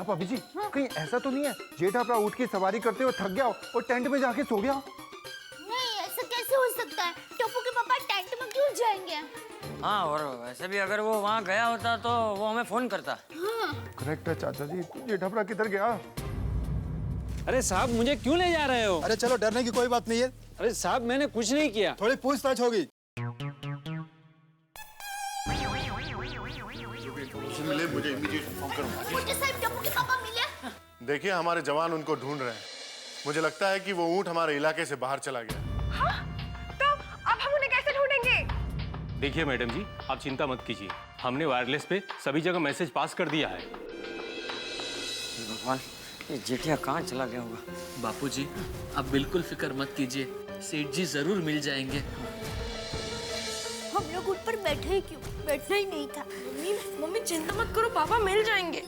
हाँ भाभी जी, कहीं ऐसा तो नहीं है जेठा अपना ऊँट की सवारी करते हुए थक गया हो और टेंट में जाके सो गया? नहीं, ऐसा कैसे हो सकता है? टप्पू के पापा टेंट में क्यों जाएंगे? हाँ, और वैसे भी अगर वो वहाँ गया होता तो वो हमें फोन करता। हाँ। करेक्ट है चाचा जी, जेठा अपना किधर गया? अरे साहब, मुझे क्यों ले जा रहे हो? अरे चलो, डरने की कोई बात नहीं है। अरे साहब, मैंने कुछ नहीं किया। थोड़ी पूछताछ होगी। मिले मुझे इमीडिएट इन्फॉर्म करो। मुझे साहब टप्पू के पापा मिले। देखिए, हमारे जवान उनको ढूंढ रहे हैं। मुझे लगता है कि वो ऊँट हमारे इलाके से बाहर चला गया। हाँ? तो अब हम उन्हें कैसे ढूंढेंगे? देखिए मैडम जी, आप चिंता मत कीजिए, हमने वायरलेस पे सभी जगह मैसेज पास कर दिया है। भगवान, ये जेठिया कहाँ चला गया होगा? बापूजी, आप बिल्कुल फिक्र मत कीजिए, सेठ जी जरूर मिल जाएंगे। हम लोग उठ पर बैठे ही क्यों? बैठना ही नहीं था। मम्मी चिंता मत करो, पापा मिल जाएंगे।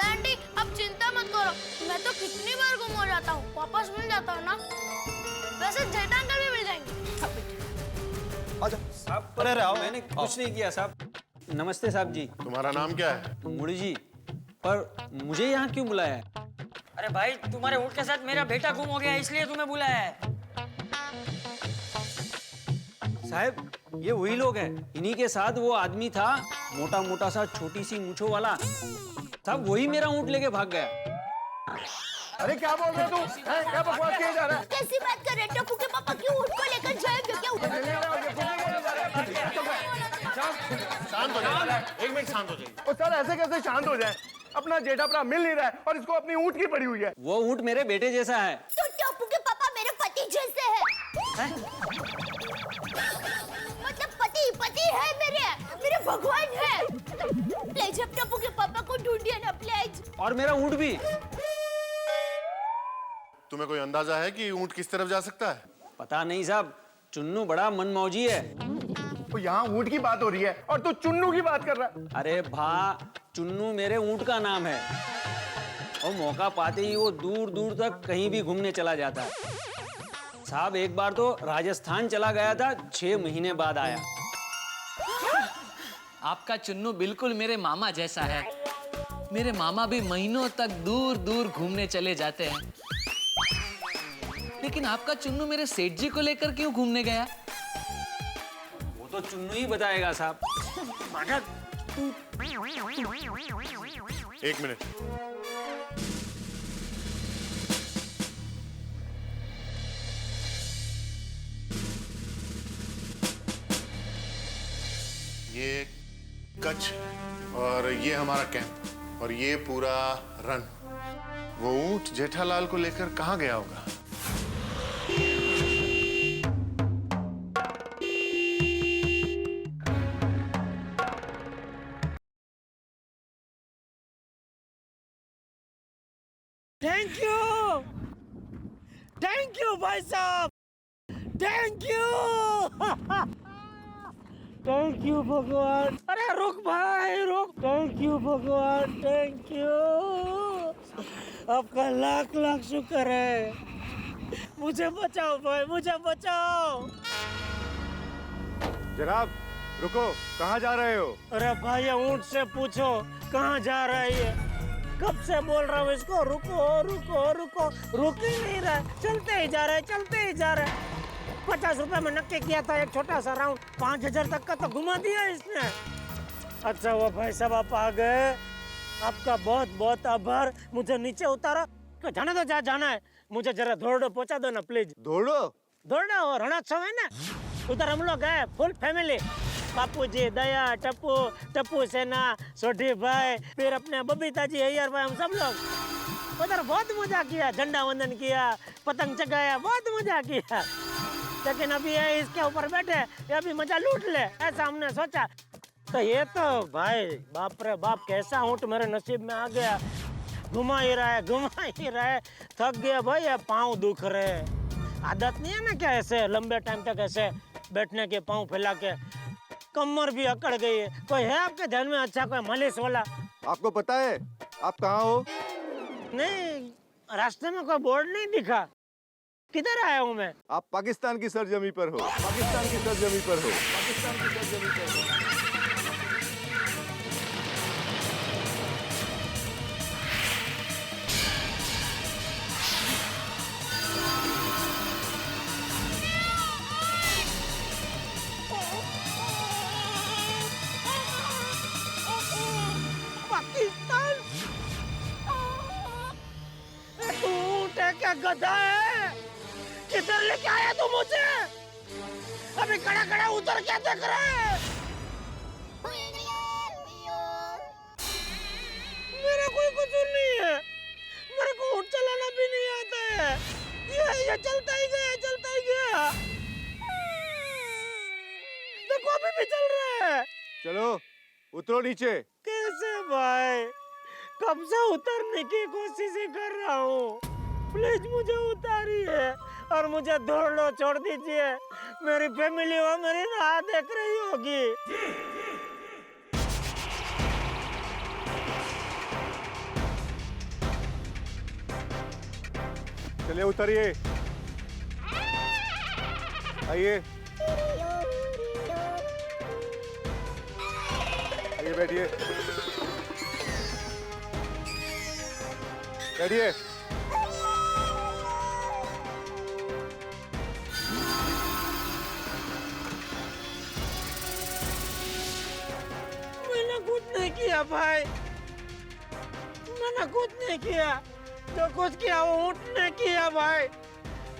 आंटी, अब चिंता मत करो, मैं तो कितनी बार गुम हो जाता हूँ, वापस मिल जाता हूँ ना। वैसे जेठा अंकल भी मिल जाएंगे। आजा साहब, परे रहो। मैंने कुछ नहीं किया साहब। नमस्ते साहब जी। तुम्हारा नाम क्या है? मुड़ी जी, पर मुझे यहाँ क्यों बुलाया है? अरे भाई, तुम्हारे ऊँट के साथ मेरा बेटा गुम हो गया, इसलिए तुम्हें बुलाया है। साहब, ये वही लोग हैं। इन्हीं के साथ वो आदमी था, मोटा मोटा सा, छोटी सी मूंछों वाला। साहब, वही मेरा ऊँट लेके भाग गया। अरे क्या बोल रहे तू? क्या बकवास किया जा रहा है? कैसी बात कर रहे? टप्पू के पापा क्यों ऊँट को लेकर जाएंगे? क्या शांत हो जाइए, एक मिनट शांत हो जाइए। और सर ऐसे कैसे शांत हो जाए? अपना जेठा अपना मिल नहीं रहा है और इसको अपनी ऊँट की पड़ी हुई है। वो ऊँट मेरे बेटे जैसा है। तो टप्पू के पापा मेरे पति जैसे हैं। मतलब पति है मेरे भगवान है। प्लीज अब टप्पू के पापा को ढूंढिए ना प्लीज। और मेरा ऊँट भी। तुम्हें कोई अंदाजा है कि ऊँट किस तरफ जा सकता है? पता नहीं साहब, चुन्नू बड़ा मनमौजी है। तो यहाँ ऊँट की बात हो रही है और तू चुन्नू की बात कर रहा है। अरे भा, चुन्नू मेरे ऊँट का नाम है और मौका पाते ही वो दूर दूर तक कहीं भी घूमने चला जाता है। साहब, एक बार तो राजस्थान चला गया था, 6 महीने बाद आया। आपका चुन्नू बिल्कुल मेरे मामा जैसा है। मेरे मामा भी महीनों तक दूर दूर घूमने चले जाते हैं। लेकिन आपका चुन्नू मेरे सेठ जी को लेकर क्यों घूमने गया? वो तो चुन्नू ही बताएगा साहब। एक मिनट। ये कच्छ और ये हमारा कैंप और ये पूरा रन। वो ऊँट जेठालाल को लेकर कहाँ गया होगा? थैंक यू भाई साहब, थैंक यू। थैंक यू भगवान। अरे रुक भाई, रुक। थैंक यू भगवान, थैंक यू। आपका लाख लाख शुक्र है। मुझे बचाओ भाई, मुझे बचाओ। जनाब रुको, कहाँ जा रहे हो? अरे भाई, ऊँट से पूछो कहाँ जा रहा है ये। कब से बोल रहा हूँ इसको, रुको रुको रुको, रुक ही नहीं रहा। चलते ही जा रहे, चलते ही जा रहे। 50 रुपए में नक्की किया था एक छोटा सा राउंड, 5000 तक का तो घुमा दिया इसने। अच्छा वो भाई साहब, आप आ गए, आपका बहुत बहुत आभार। मुझे नीचे उतारा, तो जाने दो, जहाँ जाना है। मुझे जरा धोरडो पहुँचा दो ना प्लीज। धोरडो और रणोत्सव है ना, उधर हम लोग गए फुल फैमिली। बापू जी, दया, टप्पू, टप्पू सेना, सोढ़ी भाई, फिर अपने बबीता जी, अय्यर भाई, हम सब लोग उधर बहुत मजा किया। झंडा वंदन किया, पतंग चगाया, बहुत मजा किया। लेकिन अभी ये इसके ऊपर बैठे, ये अभी मजा लूट ले, ऐसा हमने सोचा। तो ये तो भाई बाप रे बाप, कैसा ऊँट मेरे नसीब में आ गया। घुमा ही रहा है, घुमा ही रहा है। थक गया भाई, ये पाँव दुख रहे। आदत नहीं है ना क्या ऐसे लंबे टाइम तक ऐसे बैठने के, पाँव फैला के। कमर भी अकड़ गई है। कोई है आपके ध्यान में अच्छा कोई मालिश वाला? आपको पता है आप कहाँ हो? नहीं, रास्ते में कोई बोर्ड नहीं दिखा। किधर आया हूँ मैं? आप पाकिस्तान की सरजमी पर हो। पाकिस्तान की सरजमी पर हो। पाकिस्तान की सरजमी पर हो। गधा है? किधर लेके आया तू मुझे? अभी खड़ा खड़ा उधर क्या देख रहा है? मेरा कोई कसूर नहीं है। मेरे को ऊँट चलाना भी नहीं आता है। ये चलता ही गया, चलता ही गया। देखो अभी भी चल रहा है। चलो उतरो नीचे। कैसे भाई? कब से उतरने की कोशिश ही कर रहा हूँ। प्लीज मुझे उतारिए और मुझे दौड़ना छोड़ दीजिए। मेरी फैमिली वो मेरी राह देख रही होगी। चलिए उतरिए। आइए आइए, बैठिए बैठिए। मैंने कुछ नहीं किया भाई, मैंने कुछ नहीं किया। जो कुछ किया वो ऊँट ने किया भाई।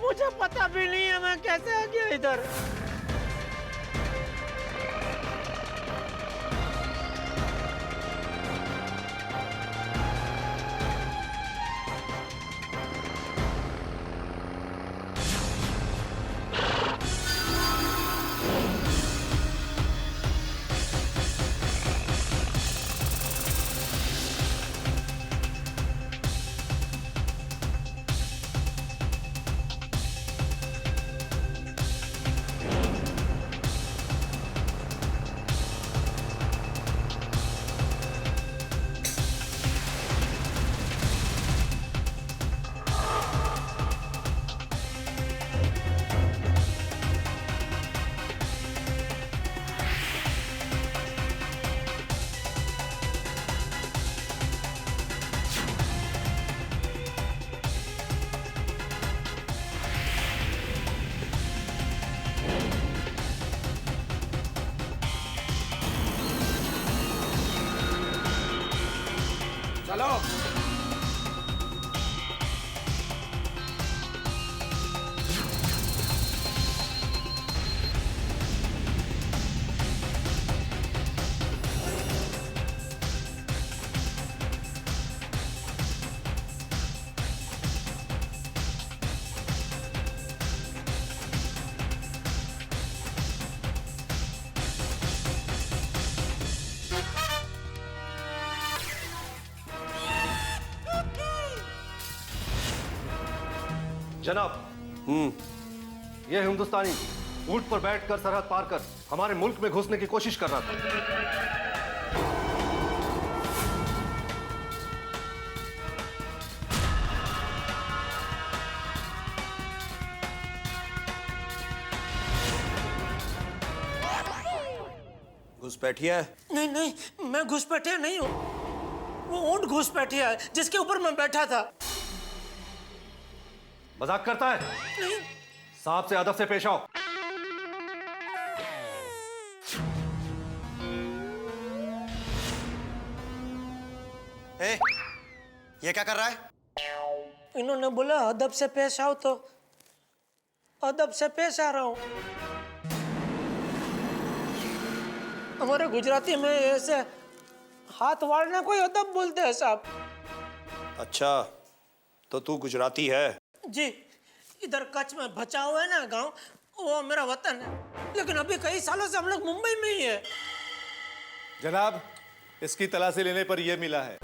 मुझे पता भी नहीं है मैं कैसे आ गया इधर। जनाब, यह हिंदुस्तानी ऊंट पर बैठकर सरहद पार कर हमारे मुल्क में घुसने की कोशिश कर रहा था। घुसपैठिया है? नहीं नहीं, मैं घुसपैठिया नहीं हूँ। वो ऊँट घुसपैठिया है जिसके ऊपर मैं बैठा था। मजाक करता है? नहीं। सांप से अदब से पेश आओ। ये क्या कर रहा है? इन्होंने बोला अदब से पेश आओ तो अदब से पेश आ रहा हूँ। हमारे गुजराती में ऐसे हाथ वाड़ने को अदब बोलते हैं साहब। अच्छा, तो तू गुजराती है? जी, इधर कच्छ में भचाओ है ना गांव, वो मेरा वतन है। लेकिन अभी कई सालों से हम लोग मुंबई में ही है। जनाब, इसकी तलाशी लेने पर यह मिला है।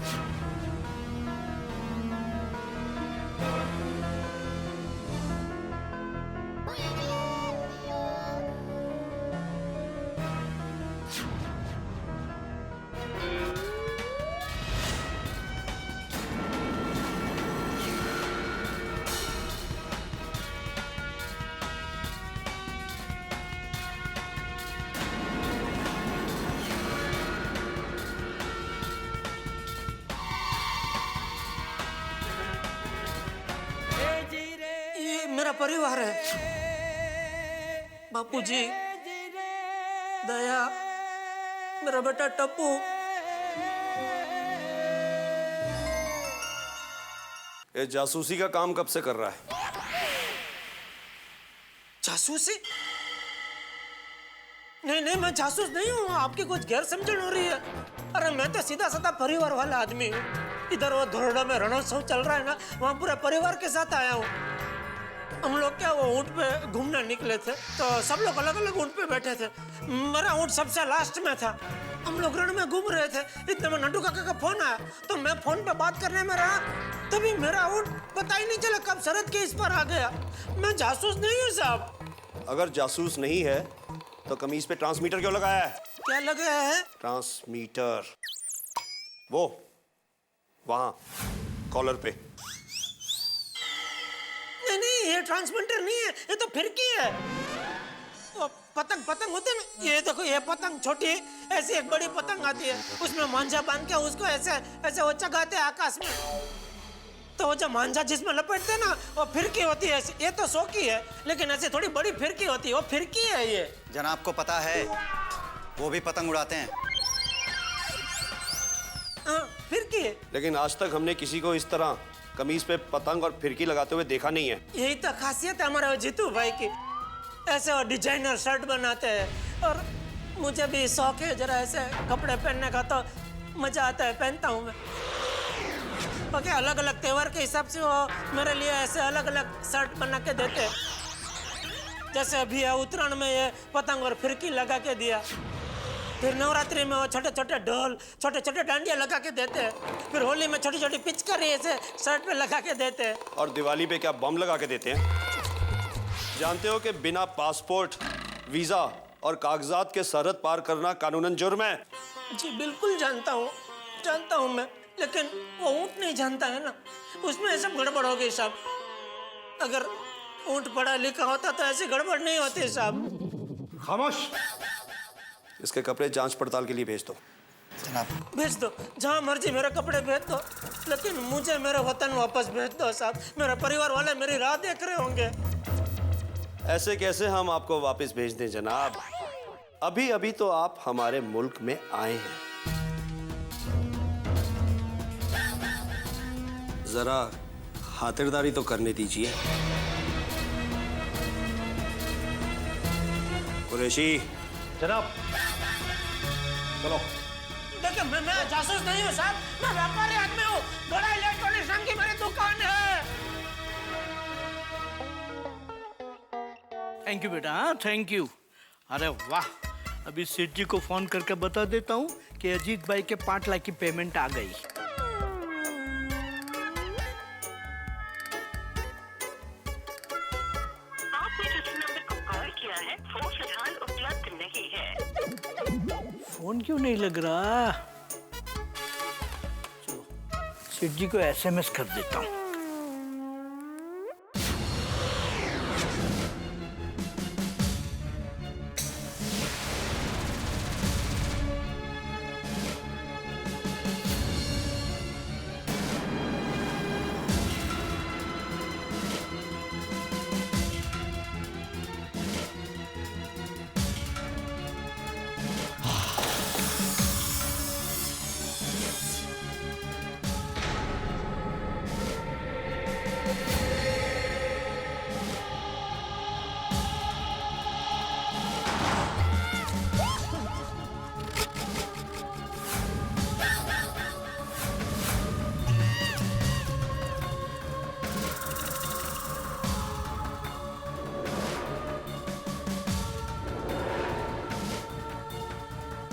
मेरा परिवार है। बापूजी, दया, मेरा बेटा टप्पू। ये जासूसी का काम कब से कर रहा है? जासूसी? नहीं, मैं जासूस नहीं हूँ। आपकी कुछ गैर समझन हो रही है। अरे मैं तो सीधा साधा परिवार वाला आदमी हूँ। इधर वो धोरडा में रणोत्सव चल रहा है ना, वहाँ पूरे परिवार के साथ आया हूँ। हम लोग क्या वो ऊँट पे घूमने निकले थे, तो सब लोग अलग अलग ऊँट पे बैठे थे। मेरा ऊँट सबसे लास्ट में था। हम लोग रण में घूम रहे थे, इतने में नड्डू काका का फोन आया, तो मैं फोन पे बात करने में रहा, तभी मेरा ऊँट पता ही नहीं चला कब सरहद के इस पर आ गया। मैं जासूस नहीं हूँ साहब। अगर जासूस नहीं है तो कमीज पे ट्रांसमीटर क्यों लगाया है? क्या लगाया है? ट्रांसमीटर, वो वहां कॉलर पे। नहीं, ये ट्रांसमीटर नहीं है, ये तो फिरकी है। वो पतंग होते ना, ये देखो, ये पतंग छोटी है, ऐसी एक बड़ी पतंग आती है, उसमें मांझा बांध के उसको ऐसे वो चगाते हैं आकाश में। तो वो जो मांझा जिसमें लपेटते हैं ना, वो फिरकी होती है ऐसी। ये तो सोकी है, लेकिन ऐसे थोड़ी बड़ी फिरकी होती है, वो फिरकी है ये। जनाब को पता है, वो भी पतंग उड़ाते हैं। हाँ, फिरकी है। लेकिन आज तक हमने किसी को इस तरह कमीज पे पतंग और फिरकी लगाते हुए देखा नहीं है। यही तो खासियत है हमारे जीतू भाई की। ऐसे वो डिजाइनर शर्ट बनाते हैं, और मुझे भी शौक है जरा ऐसे कपड़े पहनने का, तो मजा आता है, पहनता हूँ मैं। बाकी अलग अलग त्योहार के हिसाब से वो मेरे लिए ऐसे अलग अलग शर्ट बना के देते हैं। जैसे अभी उत्तरायण में ये पतंग और फिरकी लगा के दिया, फिर नवरात्रि में वो छोटे छोटे ढोल, छोटे छोटे डांडिया लगा के देते हैं, फिर होली में छोटी छोटी पिचकारी ऐसे शर्ट पे लगा के देते हैं, और दिवाली पे क्या बम लगा के देते हैं? जानते हो कि बिना पासपोर्ट, वीजा और कागजात के सरहद पार करना कानूनन जुर्म है? जी बिल्कुल जानता हूँ मैं, लेकिन वो ऊँट नहीं जानता है ना, उसमें सब गड़बड़ हो गई साहब। अगर ऊँट पढ़ा लिखा होता तो ऐसी गड़बड़ नहीं होती साहब। खामोश। इसके कपड़े जांच पड़ताल के लिए भेज दो। जनाब भेज दो, जहाँ मर्जी मेरे कपड़े भेज दो, लेकिन मुझे मेरा वतन वापस भेज दो साहब। मेरा परिवार वाले मेरी राह देख रहे होंगे। ऐसे कैसे हम आपको वापस भेज दें जनाब? अभी अभी तो आप हमारे मुल्क में आए हैं। जरा खातिरदारी तो करने दीजिए। कुरैशी। जनाब चलो। देखिए, मैं जासूस नहीं हूँ साहब, मैं व्यापारी आदमी हूँ। बड़ा इलेक्ट्रॉनिक्स की मेरी दुकान है। थैंक यू बेटा, हाँ थैंक यू। अरे वाह, अभी सेठ जी को फोन करके बता देता हूँ कि अजीत भाई के 5 लाख की पेमेंट आ गई। आपने जिस नंबर को कॉल किया है वो फिलहाल उपलब्ध नहीं है। फोन क्यों नहीं लग रहा? चलो सेठ जी को SMS कर देता हूँ।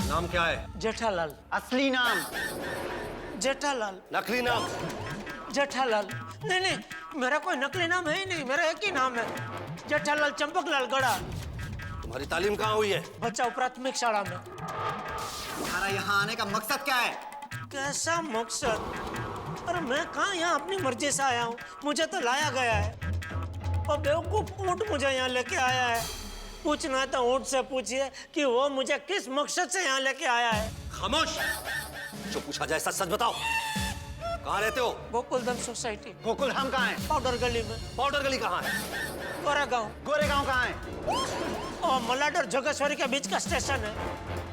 नाम क्या है? जेठालाल। असली नाम? जेठालाल। नकली नाम? जेठालाल। नहीं, मेरा कोई नकली नाम है ही नहीं, मेरा एक ही नाम है, जेठालाल चंपकलाल गड़ा। तुम्हारी तालीम कहाँ हुई है? बच्चा प्राथमिक शाला में। तुम्हारा यहाँ आने का मकसद क्या है? कैसा मकसद? अरे मैं कहाँ यहाँ अपनी मर्जी से आया हूँ, मुझे तो लाया गया है, और बेवकूफ ऊँट मुझे यहाँ लेके आया है। पूछना तो ऊँट से पूछिए कि वो मुझे किस मकसद से यहाँ लेके आया है। खामोश। जो पूछा जाए सच सच बताओ। कहाँ रहते हो? गोकुलधाम सोसाइटी। गोकुलधाम कहाँ है? पाउडर गली में। पाउडर गली कहाँ है? गोरेगांव। गोरेगांव कहाँ है? और मलाड और जोगेश्वरी के बीच का स्टेशन है।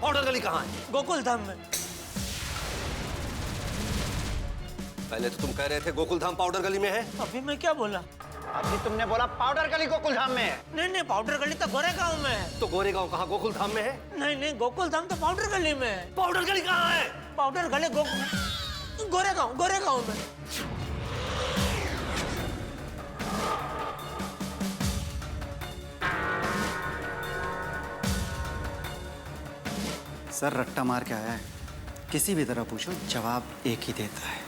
पाउडर गली कहाँ है? गोकुलधाम में। पहले तो तुम कह रहे थे गोकुल धाम पाउडर गली में है। अभी मैं क्या बोला? अभी तुमने बोला पाउडर गली गोकुल धाम में है। नहीं, पाउडर गली तो गोरेगांव में है। तो गोरेगांव कहाँ गोकुल धाम में है? नहीं, गोकुल धाम तो पाउडर गली में है। पाउडर गली कहाँ है? पाउडर गली गोरेगांव में। सर रट्टा मार के आया है, किसी भी तरह पूछो जवाब एक ही देता है।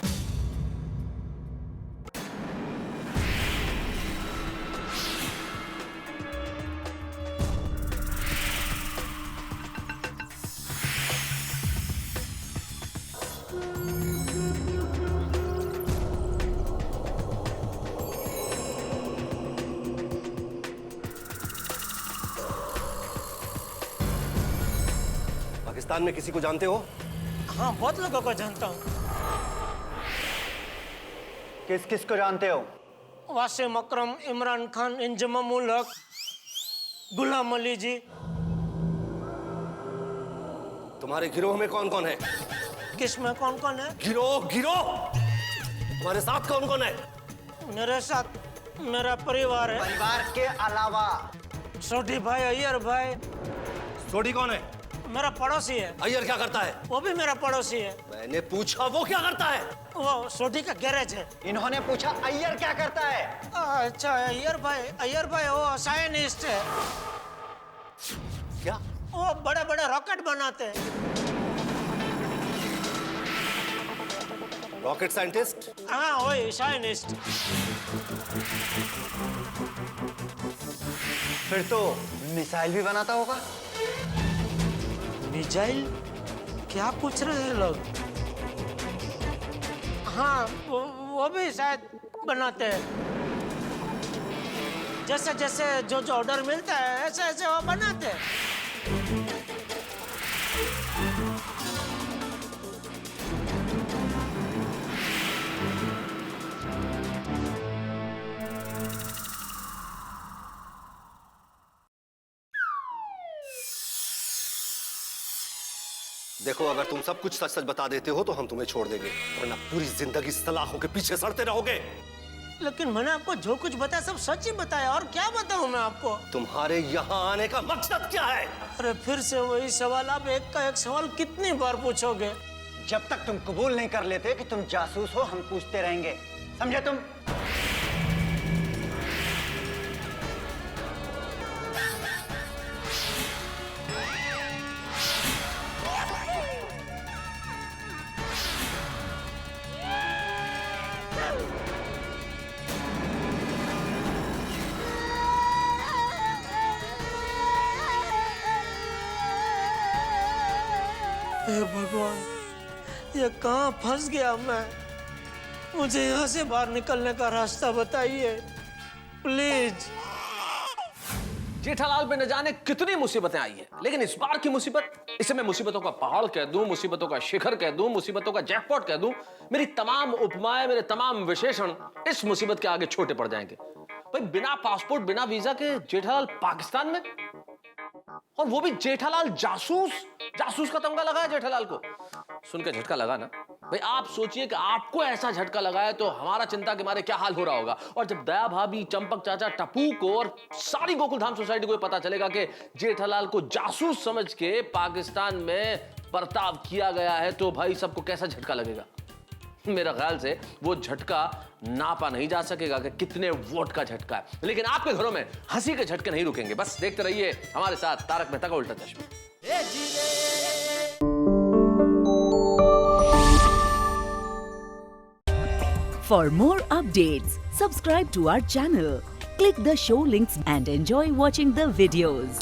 पाकिस्तान में किसी को जानते हो? हाँ, बहुत लोगों को जानता हूँ। किस किस को जानते हो? वासिम अकरम, इमरान खान, इंजमाम उल हक, गुलाम अली जी। तुम्हारे गिरोह में कौन कौन है? किस में कौन कौन है? गिरोह तुम्हारे साथ कौन कौन है? मेरे साथ मेरा परिवार है। परिवार के अलावा? सोढ़ी भाई, अय्यर भाई। सोढ़ी कौन है? मेरा पड़ोसी है। अय्यर क्या करता है? वो भी मेरा पड़ोसी है। मैंने पूछा वो क्या करता है? वो सोढ़ी का गैरेज है। इन्होंने पूछा अय्यर क्या करता है? अच्छा, अय्यर भाई वो साइंटिस्ट है। क्या? वो बड़े बड़े रॉकेट बनाते हैं। Rocket scientist? हाँ, वही साइंटिस्ट। फिर तो मिसाइल भी बनाता होगा। मिसाइल? क्या पूछ रहे हैं लोग? हाँ, वो भी शायद बनाते हैं। जैसे जैसे जो ऑर्डर मिलता है ऐसे ऐसे वो बनाते हैं। देखो, अगर तुम सब कुछ सच सच बता देते हो तो हम तुम्हें छोड़ देंगे, वरना पूरी जिंदगी सलाखों के पीछे सड़ते रहोगे। लेकिन मैंने आपको जो कुछ बताया सब सच ही बताया, और क्या बताऊं मैं आपको? तुम्हारे यहाँ आने का मकसद क्या है? अरे फिर से वही सवाल। आप एक का एक सवाल कितनी बार पूछोगे? जब तक तुम कबूल नहीं कर लेते कि तुम जासूस हो, हम पूछते रहेंगे, समझे तुम? हे भगवान, ये कहाँ फंस गया मैं? मुझे यहाँ से बाहर निकलने का रास्ता बताइए प्लीज। जेठालाल पे न जाने कितनी मुसीबतें आई हैं, लेकिन इस बार की मुसीबत, इसे मैं मुसीबतों का पहाड़ कह दूं, मुसीबतों का शिखर कह दूं, मुसीबतों का जैकपॉट कह दूं, मेरी तमाम उपमाएं, मेरे तमाम विशेषण इस मुसीबत के आगे छोटे पड़ जाएंगे। भाई, बिना पासपोर्ट, बिना वीजा के जेठालाल पाकिस्तान में, और वो भी जेठालाल जासूस का तमगा लगा है जेठालाल को। सुन के झटका लगा ना भाई? आप सोचिए कि आपको ऐसा झटका लगा है तो हमारा चिंता के मारे क्या हाल हो रहा होगा। और जब दया भाभी, चंपक चाचा, टप्पू को और सारी गोकुल धाम सोसाइटी को पता चलेगा कि जेठालाल को जासूस समझ के पाकिस्तान में बर्ताव किया गया है, तो भाई सबको कैसा झटका लगेगा। मेरा ख्याल से वो झटका नापा नहीं जा सकेगा कि कितने वोट का झटका है। लेकिन आपके घरों में हंसी के झटके नहीं रुकेंगे। बस देखते रहिए हमारे साथ तारक मेहता का उल्टा चश्मा। For more updates, subscribe to our channel, click the show links and enjoy watching the videos.